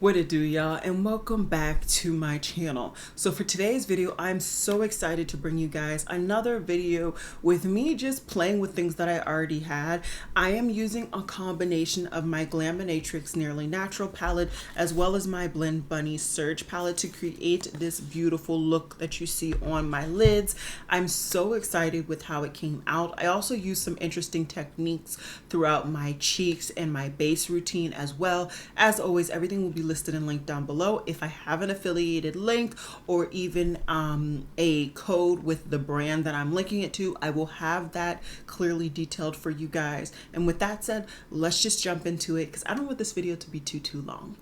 What it do, y'all, and welcome back to my channel. So for today's video, I'm so excited to bring you guys another video with me just playing with things that I already had. I am using a combination of my Glaminatrix Nearly Natural palette as well as my Blend Bunny Surge palette to create this beautiful look that you see on my lids. I'm so excited with how it came out. I also used some interesting techniques throughout my cheeks and my base routine as well. As always, everything will be listed and linked down below. If I have an affiliated link or even a code with the brand that I'm linking it to, I will have that clearly detailed for you guys. And with that said, let's just jump into it because I don't want this video to be too long.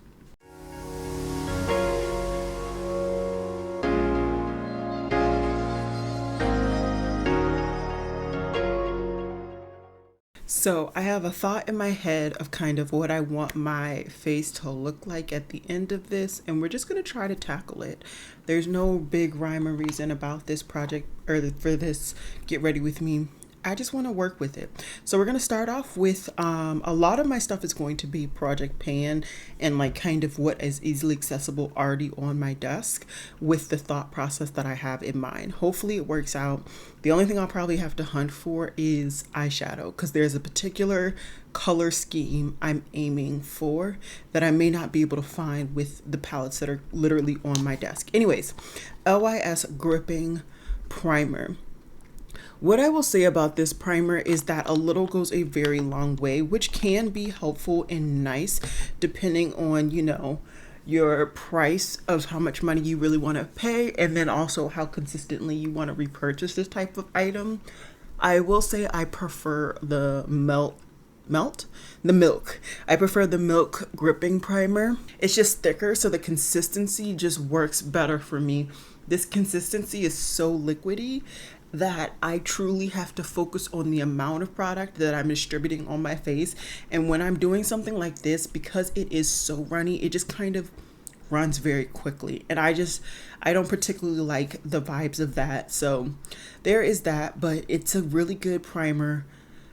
So I have a thought in my head of kind of what I want my face to look like at the end of this, and we're just going to try to tackle it. There's no big rhyme or reason about this project or for this Get Ready With Me. I just want to work with it. So we're going to start off with a lot of my stuff is going to be project pan and like kind of what is easily accessible already on my desk with the thought process that I have in mind. Hopefully it works out. The only thing I'll probably have to hunt for is eyeshadow because there's a particular color scheme I'm aiming for that I may not be able to find with the palettes that are literally on my desk. Anyways, LYS Gripping Primer. What I will say about this primer is that a little goes a very long way, which can be helpful and nice depending on, you know, your price of how much money you really want to pay and then also how consistently you want to repurchase this type of item. I will say I prefer the milk. I prefer the milk gripping primer. It's just thicker, so the consistency just works better for me. This consistency is so liquidy that I truly have to focus on the amount of product that I'm distributing on my face. And when I'm doing something like this, because it is so runny, it just kind of runs very quickly. And I don't particularly like the vibes of that. So there is that, but it's a really good primer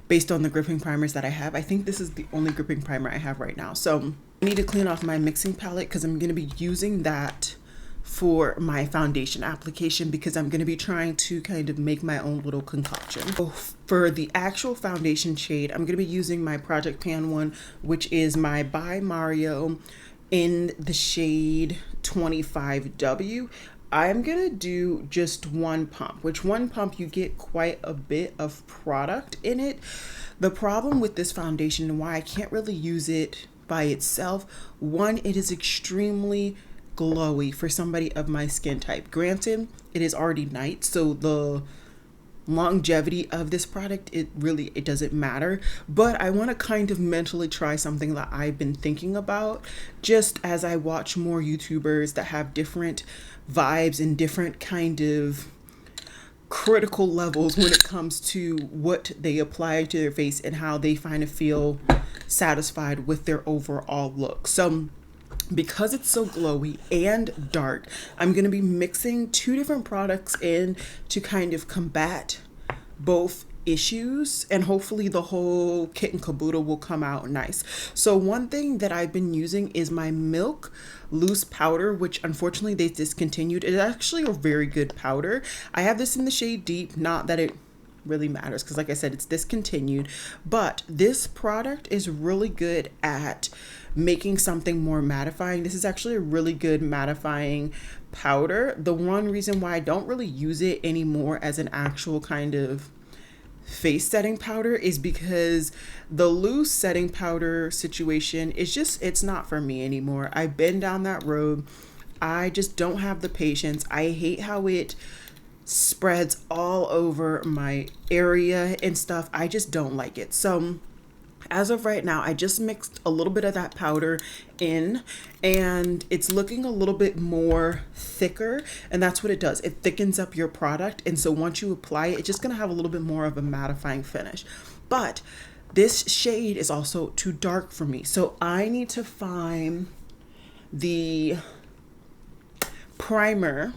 based on the gripping primers that I have. I think this is the only gripping primer I have right now. So I need to clean off my mixing palette because I'm going to be using that for my foundation application because I'm going to be trying to kind of make my own little concoction. So for the actual foundation shade, I'm going to be using my Project Pan one, which is my By Mario in the shade 25W. I'm going to do just one pump, which one pump you get quite a bit of product in it. The problem with this foundation and why I can't really use it by itself, one, it is extremely glowy for somebody of my skin type. Granted, it is already night, so the longevity of this product, it doesn't matter, but I want to kind of mentally try something that I've been thinking about just as I watch more YouTubers that have different vibes and different kind of critical levels when it comes to what they apply to their face and how they find to feel satisfied with their overall look. So because it's so glowy and dark, I'm going to be mixing two different products in to kind of combat both issues, and hopefully the whole kit and caboodle will come out nice. So one thing that I've been using is my Milk Loose Powder, which unfortunately they discontinued. It's actually a very good powder. I have this in the shade Deep, not that it really matters because like I said, it's discontinued, but this product is really good at making something more mattifying. This is actually a really good mattifying powder. The one reason why I don't really use it anymore as an actual kind of face setting powder is because the loose setting powder situation is just, it's not for me anymore. I've been down that road. I just don't have the patience. I hate how it spreads all over my area and stuff. I just don't like it. So as of right now, I just mixed a little bit of that powder in and it's looking a little bit more thicker, and that's what it does. It thickens up your product, and so once you apply it, it's just going to have a little bit more of a mattifying finish. But this shade is also too dark for me, so I need to find the primer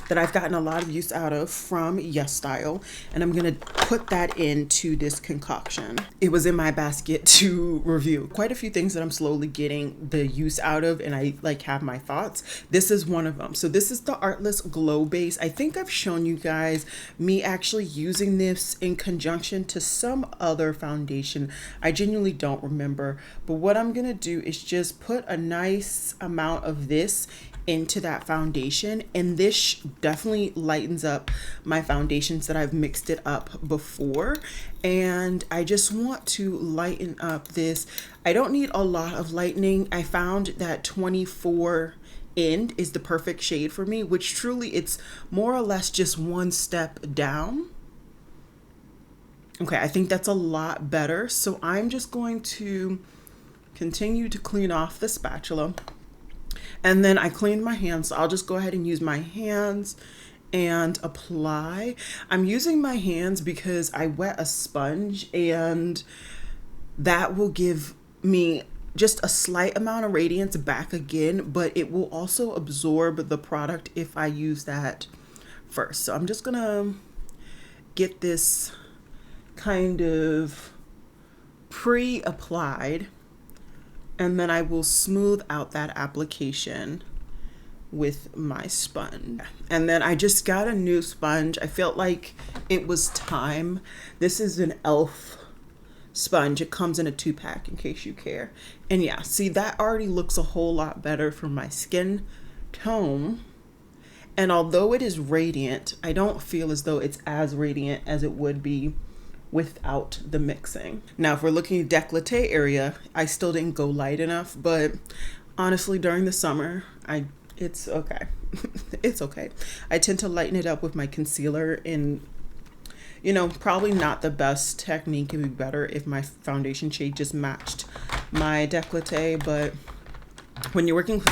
that I've gotten a lot of use out of from Yes Style, and I'm gonna put that into this concoction. It was in my basket to review. Quite a few things that I'm slowly getting the use out of, and I like have my thoughts. This is one of them. So this is the Artless Glow Base. I think I've shown you guys me actually using this in conjunction to some other foundation. I genuinely don't remember, but what I'm gonna do is just put a nice amount of this into that foundation, and this definitely lightens up my foundations that I've mixed it up before, and I just want to lighten up this. I don't need a lot of lightening. I found that 24 End is the perfect shade for me, which truly it's more or less just one step down. Okay, I think that's a lot better. So I'm just going to continue to clean off the spatula. And then I cleaned my hands, so I'll just go ahead and use my hands and apply. I'm using my hands because I wet a sponge, and that will give me just a slight amount of radiance back again, but it will also absorb the product if I use that first. So I'm just gonna get this kind of pre-applied, and then I will smooth out that application with my sponge. And then I just got a new sponge. I felt like it was time. This is an e.l.f. sponge. It comes in a 2-pack in case you care. And yeah, see, that already looks a whole lot better for my skin tone. And although it is radiant, I don't feel as though it's as radiant as it would be without the mixing. Now, if we're looking at décolleté area, I still didn't go light enough, but honestly, during the summer, it's okay. It's okay. I tend to lighten it up with my concealer, and you know, probably not the best technique. It would be better if my foundation shade just matched my décolleté, but when you're working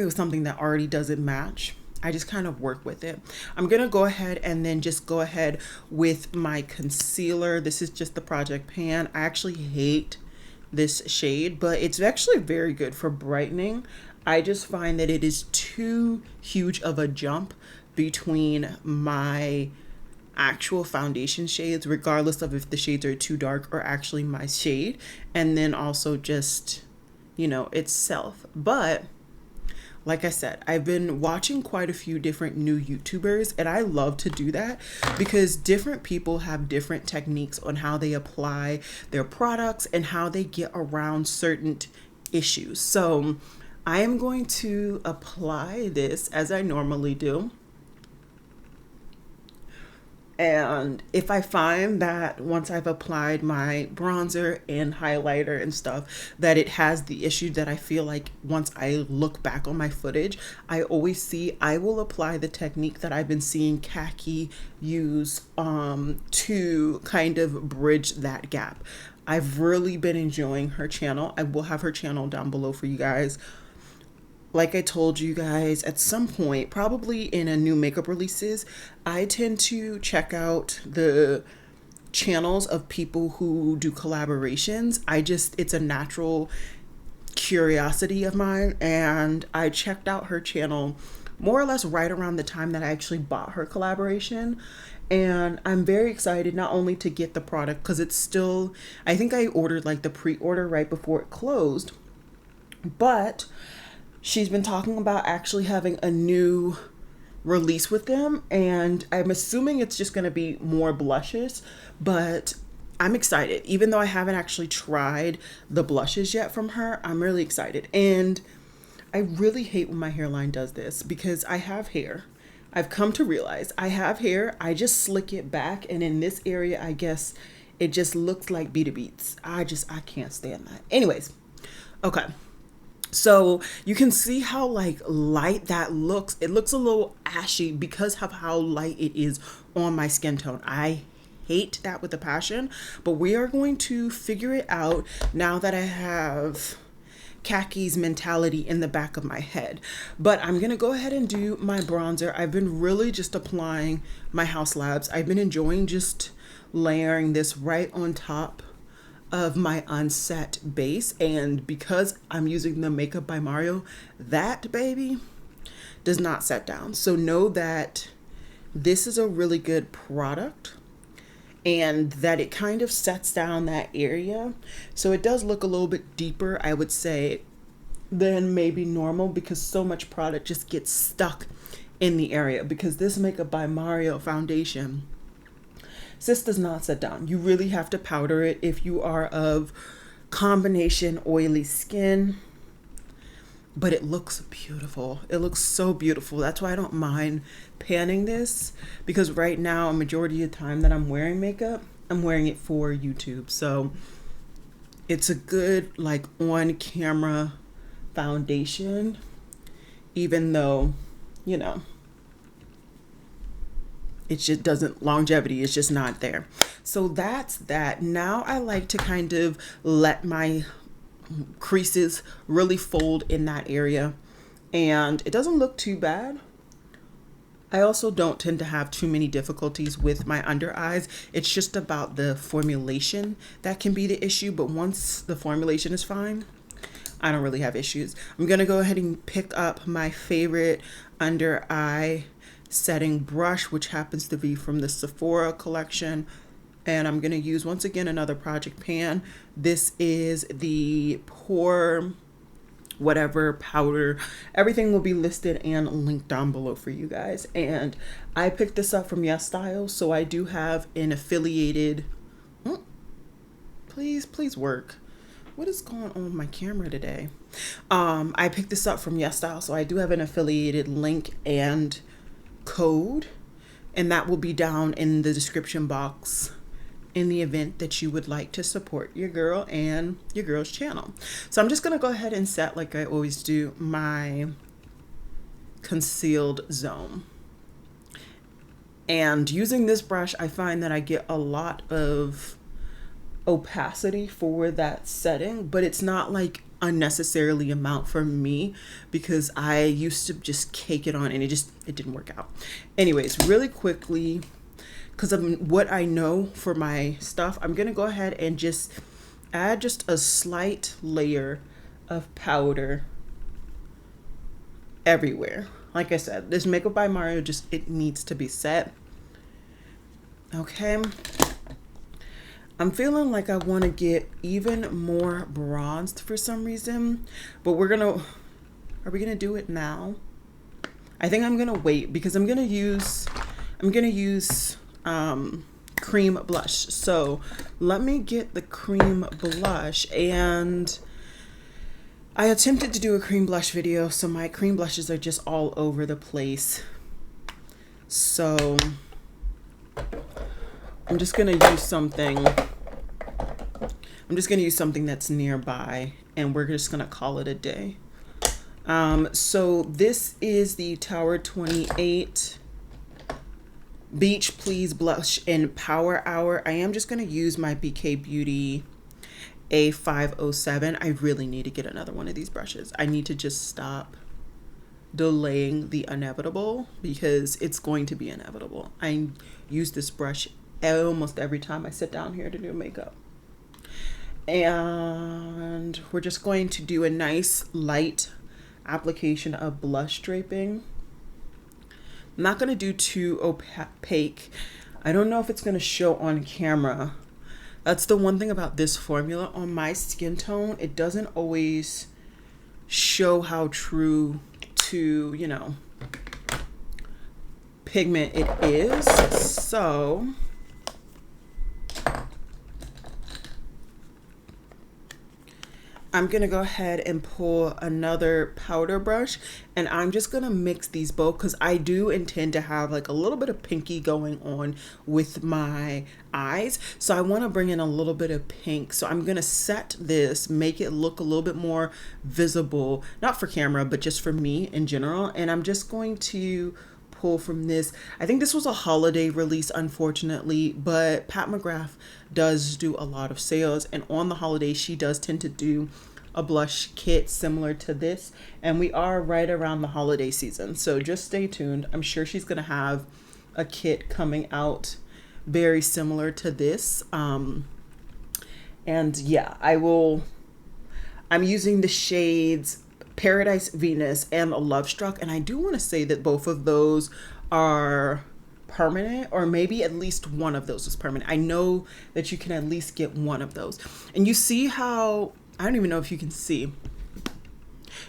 with something that already doesn't match, I just kind of work with it. I'm gonna go ahead and then just go ahead with my concealer. This is just the Project Pan. I actually hate this shade, but it's actually very good for brightening. I just find that it is too huge of a jump between my actual foundation shades, regardless of if the shades are too dark or actually my shade, and then also just, you know, itself. But like I said, I've been watching quite a few different new YouTubers, and I love to do that because different people have different techniques on how they apply their products and how they get around certain issues. So I am going to apply this as I normally do. And if I find that once I've applied my bronzer and highlighter and stuff, that it has the issue that I feel like once I look back on my footage, I always see, I will apply the technique that I've been seeing Khaki use to kind of bridge that gap. I've really been enjoying her channel. I will have her channel down below for you guys. Like I told you guys, at some point, probably in a new makeup releases, I tend to check out the channels of people who do collaborations. It's a natural curiosity of mine, and I checked out her channel more or less right around the time that I actually bought her collaboration. And I'm very excited not only to get the product, because it's still, I think I ordered like the pre-order right before it closed, but she's been talking about actually having a new release with them, and I'm assuming it's just going to be more blushes, but I'm excited. Even though I haven't actually tried the blushes yet from her, I'm really excited. And I really hate when my hairline does this because I have hair. I've come to realize I have hair. I just slick it back, and in this area, I guess it just looks like Beat Beats. I can't stand that. Anyways, okay. So you can see how like light that looks. It looks a little ashy because of how light it is on my skin tone. I hate that with a passion, but we are going to figure it out now that I have Khaki's mentality in the back of my head. But I'm gonna go ahead and do my bronzer. I've been really just applying my House Labs. I've been enjoying just layering this right on top of my unset base, and because I'm using the Makeup by Mario, that baby, does not set down. So know that this is a really good product and that it kind of sets down that area. So it does look a little bit deeper, I would say, than maybe normal, because so much product just gets stuck in the area. Because this Makeup by Mario foundation, this does not set down. You really have to powder it if you are of combination oily skin. But it looks beautiful. It looks so beautiful. That's why I don't mind panning this, because right now a majority of the time that I'm wearing makeup, I'm wearing it for YouTube. So it's a good like on camera foundation, even though, you know, it just doesn't, longevity is just not there. So that's that. Now I like to kind of let my creases really fold in that area, and it doesn't look too bad. I also don't tend to have too many difficulties with my under eyes. It's just about the formulation that can be the issue, but once the formulation is fine, I don't really have issues. I'm gonna go ahead and pick up my favorite under eye setting brush, which happens to be from the Sephora collection. And I'm going to use, once again, another Project Pan. This is the Pore whatever powder. Everything will be listed and linked down below for you guys. And I picked this up from Yes Style, so I do have an affiliated... Please work. What is going on with my camera today? I picked this up from Yes Style, so I do have an affiliated link and code. And that will be down in the description box in the event that you would like to support your girl and your girl's channel. So I'm just gonna go ahead and set, like I always do, my concealed zone. And using this brush, I find that I get a lot of opacity for that setting, but it's not like unnecessarily amount for me, because I used to just cake it on and it didn't work out. Anyways, really quickly, because of what I know for my stuff, I'm gonna go ahead and just add just a slight layer of powder everywhere. Like I said, this Makeup by Mario, just, it needs to be set. Okay. I'm feeling like I want to get even more bronzed for some reason, but are we gonna do it now? I think I'm gonna wait, because I'm gonna use cream blush. So let me get the cream blush, and I attempted to do a cream blush video, so my cream blushes are just all over the place. So I'm just gonna use something that's nearby, and we're just gonna call it a day. So this is the Tower 28 Beach Please Blush in Power Hour. I am just gonna use my BK Beauty A507. I really need to get another one of these brushes. I need to just stop delaying the inevitable, because it's going to be inevitable. I use this brush almost every time I sit down here to do makeup. And we're just going to do a nice light application of blush draping. I'm not going to do too opaque. I don't know if it's going to show on camera. That's the one thing about this formula. On my skin tone, it doesn't always show how true to, you know, pigment it is. So I'm gonna go ahead and pull another powder brush, and I'm just gonna mix these both, because I do intend to have like a little bit of pinky going on with my eyes. So I want to bring in a little bit of pink. So I'm gonna set this, make it look a little bit more visible, not for camera, but just for me in general. And I'm just going to pull from this. I think this was a holiday release, unfortunately, but Pat McGrath does do a lot of sales, and on the holidays she does tend to do a blush kit similar to this, and we are right around the holiday season, so just stay tuned. I'm sure she's gonna have a kit coming out very similar to this. And yeah, I'm using the shades Paradise Venus and Love Struck. And I do want to say that both of those are permanent, or maybe at least one of those is permanent. I know that you can at least get one of those. And you see how, I don't even know if you can see.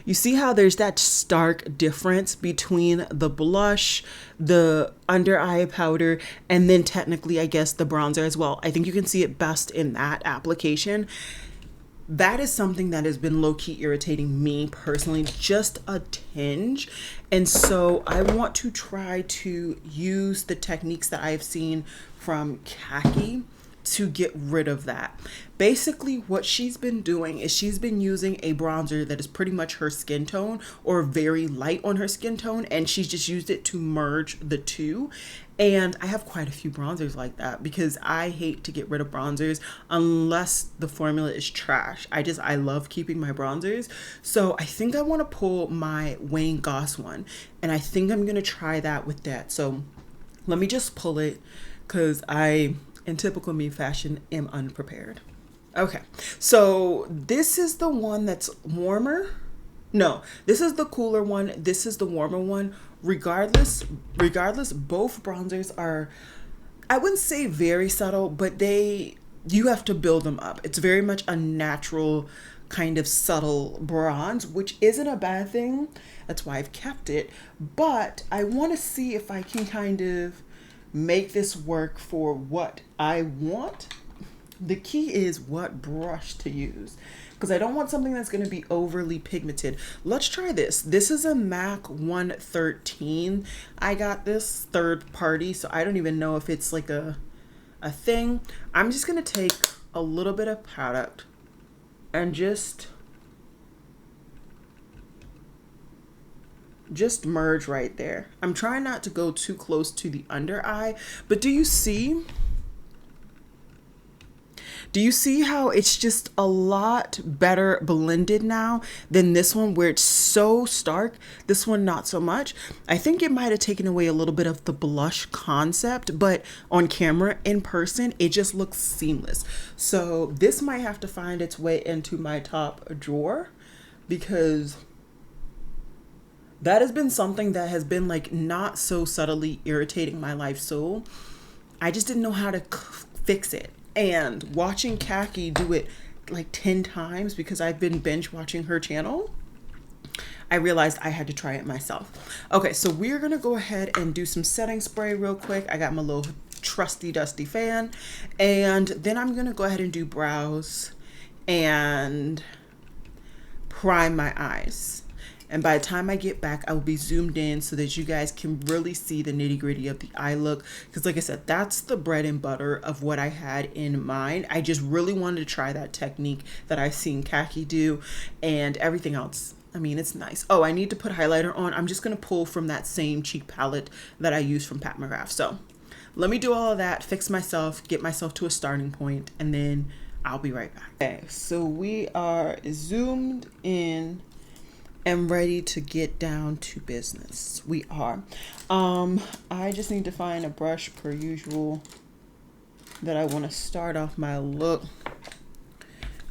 You see how there's that stark difference between the blush, the under eye powder, and then technically, I guess, the bronzer as well. I think you can see it best in that application. That is something that has been low-key irritating me personally, just a tinge. And so I want to try to use the techniques that I've seen from Khaki to get rid of that. Basically, what she's been doing is she's been using a bronzer that is pretty much her skin tone or very light on her skin tone, and she's just used it to merge the two. And I have quite a few bronzers like that because I hate to get rid of bronzers unless the formula is trash. I love keeping my bronzers. So I think I want to pull my Wayne Goss one, and I think I'm going to try that with that. So let me just pull it because I, in typical me fashion, am unprepared. Okay, so this is the one that's warmer. No, this is the cooler one. This is the warmer one. Regardless, both bronzers are, I wouldn't say very subtle, but you have to build them up. It's very much a natural kind of subtle bronze, which isn't a bad thing. That's why I've kept it. But I want to see if I can kind of make this work for what I want. The key is what brush to use, because I don't want something that's going to be overly pigmented. Let's try this. This is a MAC 113. I got this third party, so I don't even know if it's like a thing. I'm just going to take a little bit of product and just merge right there. I'm trying not to go too close to the under eye, but do you see? Do you see how it's just a lot better blended now than this one where it's so stark? This one, not so much. I think it might have taken away a little bit of the blush concept, but on camera, in person, it just looks seamless. So this might have to find its way into my top drawer, because that has been something that has been like not so subtly irritating my life. So I just didn't know how to fix it. And watching Khaki do it like 10 times, because I've been binge watching her channel, I realized I had to try it myself. Okay, so we're gonna go ahead and do some setting spray real quick. I got my little trusty dusty fan, and then I'm gonna go ahead and do brows and prime my eyes. And by the time I get back, I will be zoomed in so that you guys can really see the nitty gritty of the eye look. Because like I said, that's the bread and butter of what I had in mind. I just really wanted to try that technique that I've seen Khaki do, and everything else, I mean, it's nice. Oh, I need to put highlighter on. I'm just going to pull from that same cheek palette that I used from Pat McGrath. So let me do all of that, fix myself, get myself to a starting point, and then I'll be right back. Okay, so we are zoomed in and ready to get down to business. We are. I just need to find a brush per usual that I want to start off my look.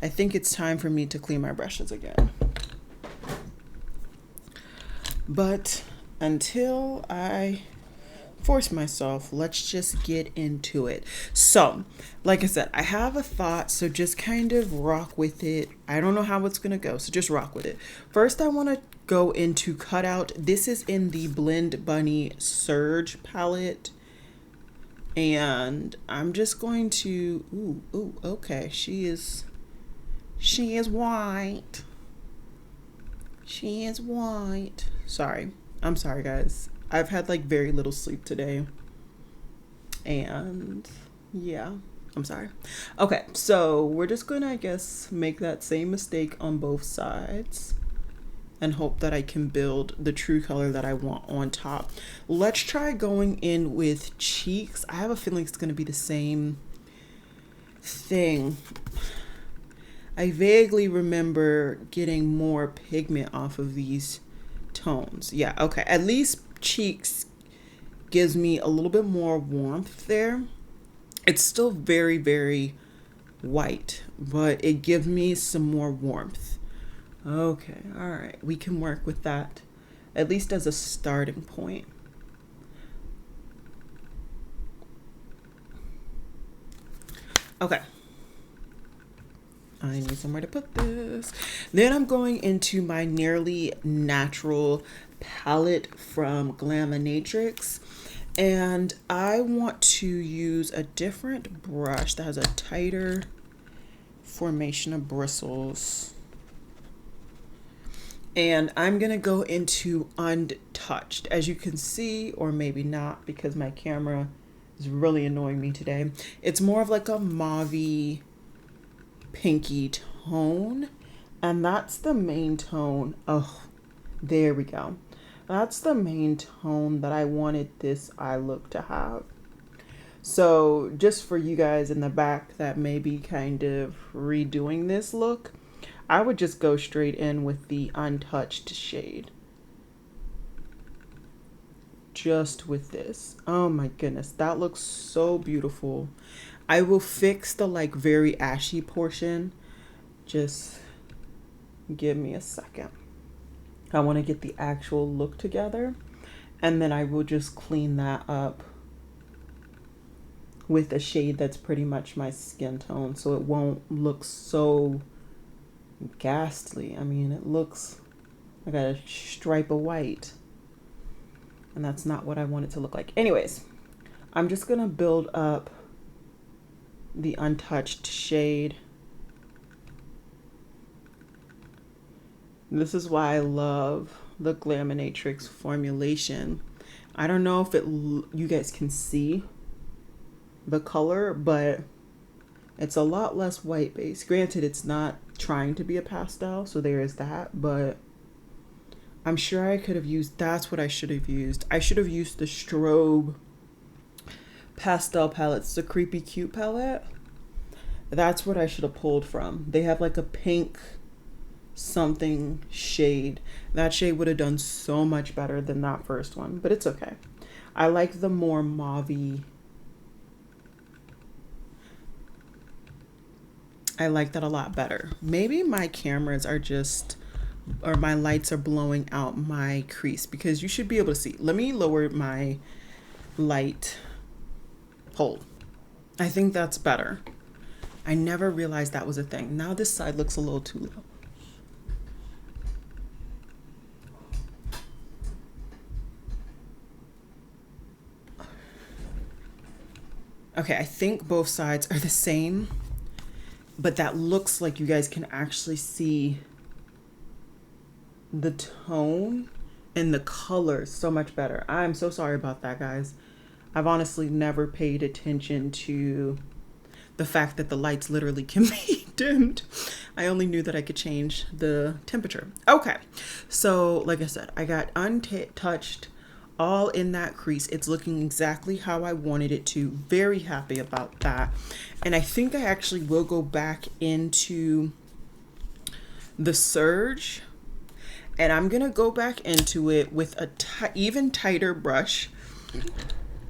I think it's time for me to clean my brushes again. But until I force myself, let's just get into it. So like I said, I have a thought, so just kind of rock with it. I don't know how it's gonna go, so just rock with it. First, I want to go into Cutout. This is in the Blend Bunny Surge palette, and I'm just going to okay, she is white. She is white. Sorry, I'm sorry guys, I've had like very little sleep today, and yeah, I'm sorry. Okay, so we're just gonna, I guess, make that same mistake on both sides and hope that I can build the true color that I want on top. Let's try going in with cheeks. I have a feeling it's gonna be the same thing. I vaguely remember getting more pigment off of these tones. Yeah, okay, at least cheeks gives me a little bit more warmth there. It's still very, very white, but it gives me some more warmth. Okay, all right. We can work with that, at least as a starting point. Okay. I need somewhere to put this. Then I'm going into my Nearly Natural palette from Glaminatrix. And I want to use a different brush that has a tighter formation of bristles. And I'm going to go into Untouched. As you can see, or maybe not because my camera is really annoying me today. It's more of like a mauve-y, pinky tone. And that's the main tone. Oh, there we go. That's the main tone that I wanted this eye look to have. So just for you guys in the back that may be kind of redoing this look, I would just go straight in with the Untouched shade. Just with this. Oh my goodness, that looks so beautiful. I will fix the like very ashy portion. Just give me a second. I want to get the actual look together, and then I will just clean that up with a shade that's pretty much my skin tone, so it won't look so ghastly. I mean, it looks like a stripe of white, and that's not what I want it to look like. Anyways, I'm just gonna build up the Untouched shade. This is why I love the Glaminatrix formulation. I don't know if you guys can see the color, but it's a lot less white base. Granted, it's not trying to be a pastel, so there is that, but I'm sure I could have used, that's what I should have used. I should have used the Strobe pastel palettes, the Creepy Cute palette. That's what I should have pulled from. They have like a pink something shade. That shade would have done so much better than that first one, but it's okay. I like the more mauve-y. I like that a lot better. Maybe my cameras are just, or my lights are blowing out my crease, because you should be able to see. Let me lower my light. Hold. I think that's better. I never realized that was a thing. Now this side looks a little too low. Okay, I think both sides are the same, but that looks like you guys can actually see the tone and the color so much better. I'm so sorry about that, guys. I've honestly never paid attention to the fact that the lights literally can be dimmed. I only knew that I could change the temperature. Okay, so like I said, I got Untouched all in that crease. It's looking exactly how I wanted it to. Very happy about that. And I think I actually will go back into the Surge, and I'm gonna go back into it with a even tighter brush.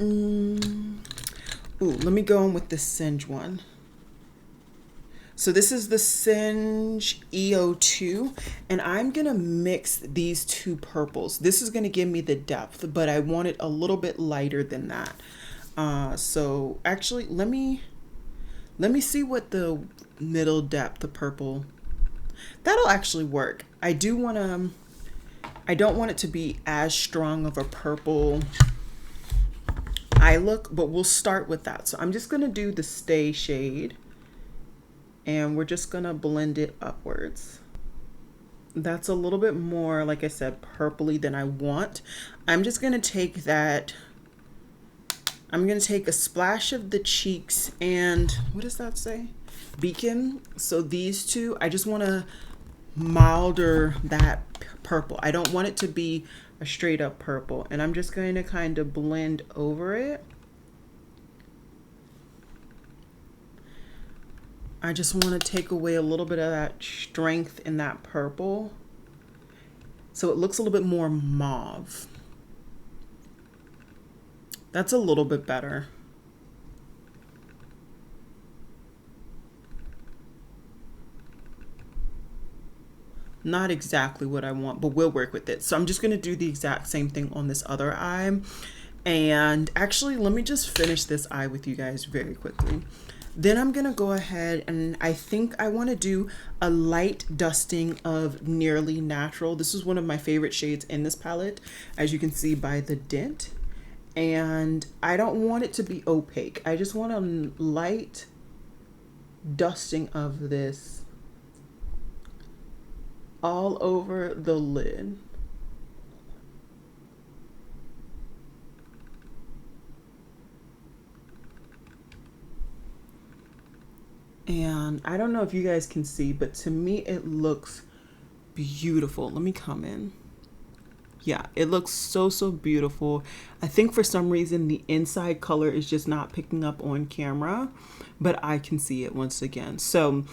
Ooh, let me go in with the Singe one. So this is the Singe EO2, and I'm gonna mix these two purples. This is gonna give me the depth, but I want it a little bit lighter than that. So actually, let me see what the middle depth, the purple, that'll actually work. I don't want it to be as strong of a purple eye look, but we'll start with that. So I'm just gonna do the Stay shade, and we're just gonna blend it upwards. That's a little bit more, like I said, purpley than I want. I'm just gonna take that, I'm gonna take a splash of the cheeks and, what does that say? Beacon. So these two, I just wanna milder that purple. I don't want it to be a straight up purple, and I'm just going to kind of blend over it. I just want to take away a little bit of that strength in that purple, so it looks a little bit more mauve. That's a little bit better. not exactly what I want, but we'll work with it. So I'm just going to do the exact same thing on this other eye. And actually, let me just finish this eye with you guys very quickly. Then I'm gonna go ahead and I think I want to do a light dusting of Nearly Natural. This is one of my favorite shades in this palette, as you can see by the dent. And I don't want it to be opaque. I just want a light dusting of this all over the lid. And I don't know if you guys can see, but to me it looks beautiful. Let me come in. Yeah, it looks so beautiful. I think for some reason the inside color is just not picking up on camera, but I can see it once again. So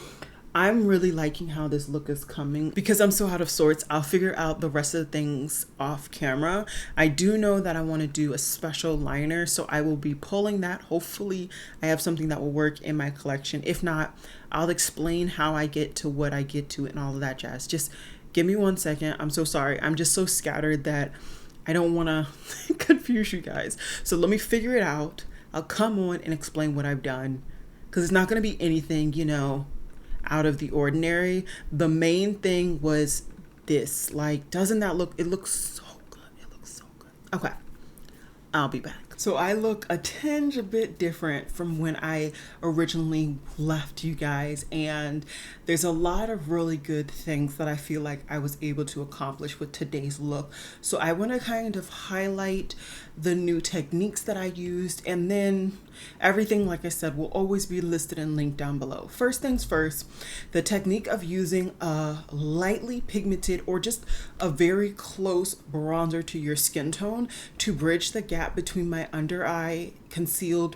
I'm really liking how this look is coming. Because I'm so out of sorts, I'll figure out the rest of the things off camera. I do know that I want to do a special liner, so I will be pulling that. Hopefully I have something that will work in my collection. If not, I'll explain how I get to what I get to and all of that jazz. Just give me 1 second. I'm so sorry. I'm just so scattered that I don't want to confuse you guys. So let me figure it out. I'll come on and explain what I've done, because it's not going to be anything, you know, out of the ordinary. The main thing was this. Like, doesn't that look, it looks so good. It looks so good. Okay, I'll be back. So I look a tinge a bit different from when I originally left you guys, and there's a lot of really good things that I feel like I was able to accomplish with today's look. So I want to kind of highlight the new techniques that I used, and then everything, like I said, will always be listed and linked down below. First things first, the technique of using a lightly pigmented or just a very close bronzer to your skin tone to bridge the gap between my under eye concealed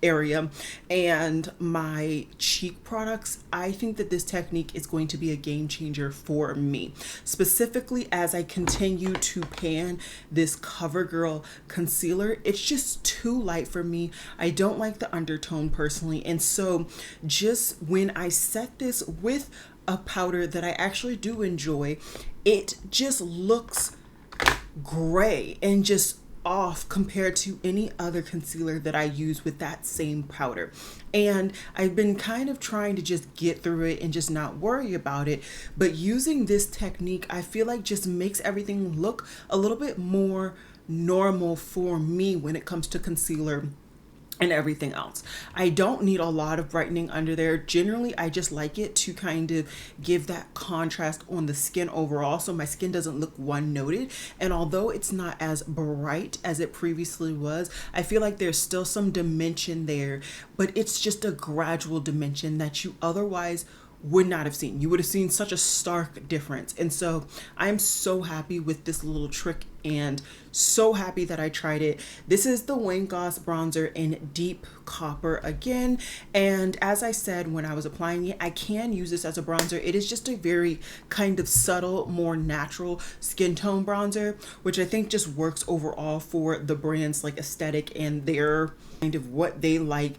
area and my cheek products. I think that this technique is going to be a game changer for me, specifically as I continue to pan this Covergirl concealer. It's just too light for me. I don't like the undertone personally, and so just when I set this with a powder that I actually do enjoy, it just looks gray and just off compared to any other concealer that I use with that same powder. And I've been kind of trying to just get through it and just not worry about it, but using this technique I feel like just makes everything look a little bit more normal for me when it comes to concealer and everything else. I don't need a lot of brightening under there. Generally, I just like it to kind of give that contrast on the skin overall, so my skin doesn't look one-noted. And although it's not as bright as it previously was, I feel like there's still some dimension there, but it's just a gradual dimension that you otherwise would not have seen. You would have seen such a stark difference. And so I'm so happy with this little trick and so happy that I tried it. This is the Wayne Goss bronzer in Deep Copper again. And as I said, when I was applying it, I can use this as a bronzer. It is just a very kind of subtle, more natural skin tone bronzer, which I think just works overall for the brand's like aesthetic and their kind of what they like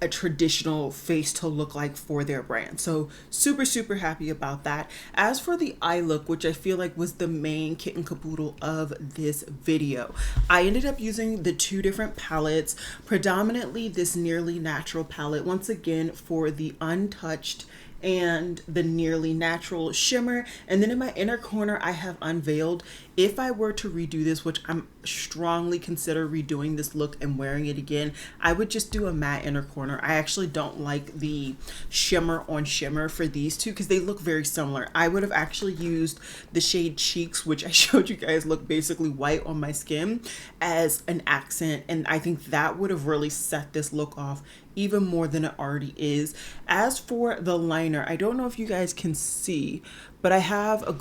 a traditional face to look like for their brand. So super happy about that. As for the eye look, which I feel like was the main kit and caboodle of this video, I ended up using the two different palettes, predominantly this Nearly Natural palette, once again for the untouched and the Nearly Natural shimmer. And then in my inner corner I have Unveiled. If I were to redo this, which I'm strongly consider redoing this look and wearing it again, I would just do a matte inner corner. I actually don't like the shimmer on shimmer for these two because they look very similar. I would have actually used the shade Cheeks, which I showed you guys look basically white on my skin, as an accent, and I think that would have really set this look off even more than it already is. As for the liner, I don't know if you guys can see, but I have a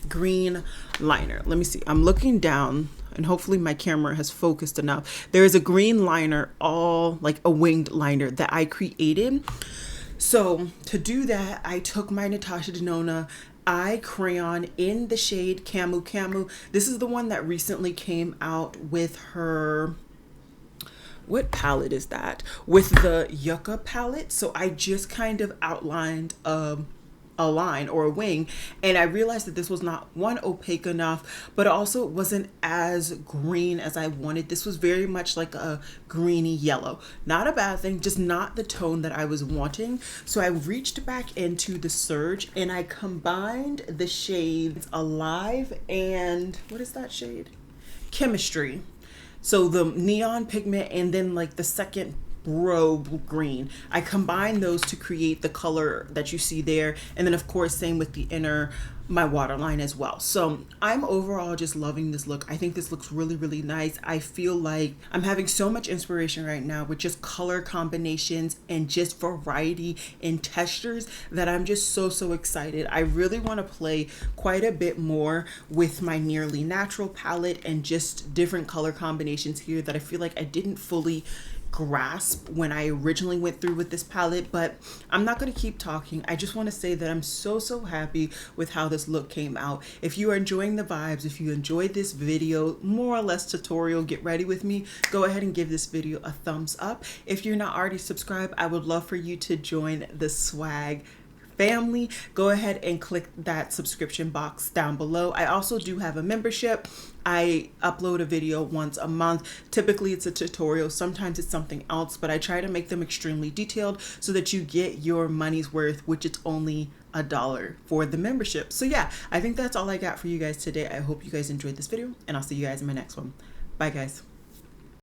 green liner. Let me see. I'm looking down and hopefully my camera has focused enough. There is a green liner, all like a winged liner that I created. So to do that, I took my Natasha Denona eye crayon in the shade Camu Camu. This is the one that recently came out with her, what palette is that? With the Yucca palette. So I just kind of outlined a line or a wing, and I realized that this was not one opaque enough, but also it wasn't as green as I wanted. This was very much like a greeny yellow. Not a bad thing, just not the tone that I was wanting. So I reached back into the Surge and I combined the shades Alive and what is that shade? Chemistry. So the neon pigment and then like the second robe green. I combined those to create the color that you see there. And then of course, same with the inner, my waterline as well. So I'm overall just loving this look. I think this looks really, really nice. I feel like I'm having so much inspiration right now with just color combinations and just variety in textures that I'm just so excited. I really want to play quite a bit more with my Nearly Natural palette and just different color combinations here that I feel like I didn't fully grasp when I originally went through with this palette. But I'm not going to keep talking. I just want to say that I'm so happy with how this look came out. If you are enjoying the vibes, if you enjoyed this video, more or less tutorial, get ready with me, go ahead and give this video a thumbs up. If you're not already subscribed, I would love for you to join the swag family. Go ahead and click that subscription box down below. I also do have a membership. I upload a video once a month. Typically it's a tutorial, sometimes it's something else, but I try to make them extremely detailed so that you get your money's worth, which it's only $1 for the membership. So yeah, I think that's all I got for you guys today. I hope you guys enjoyed this video and I'll see you guys in my next one. Bye guys.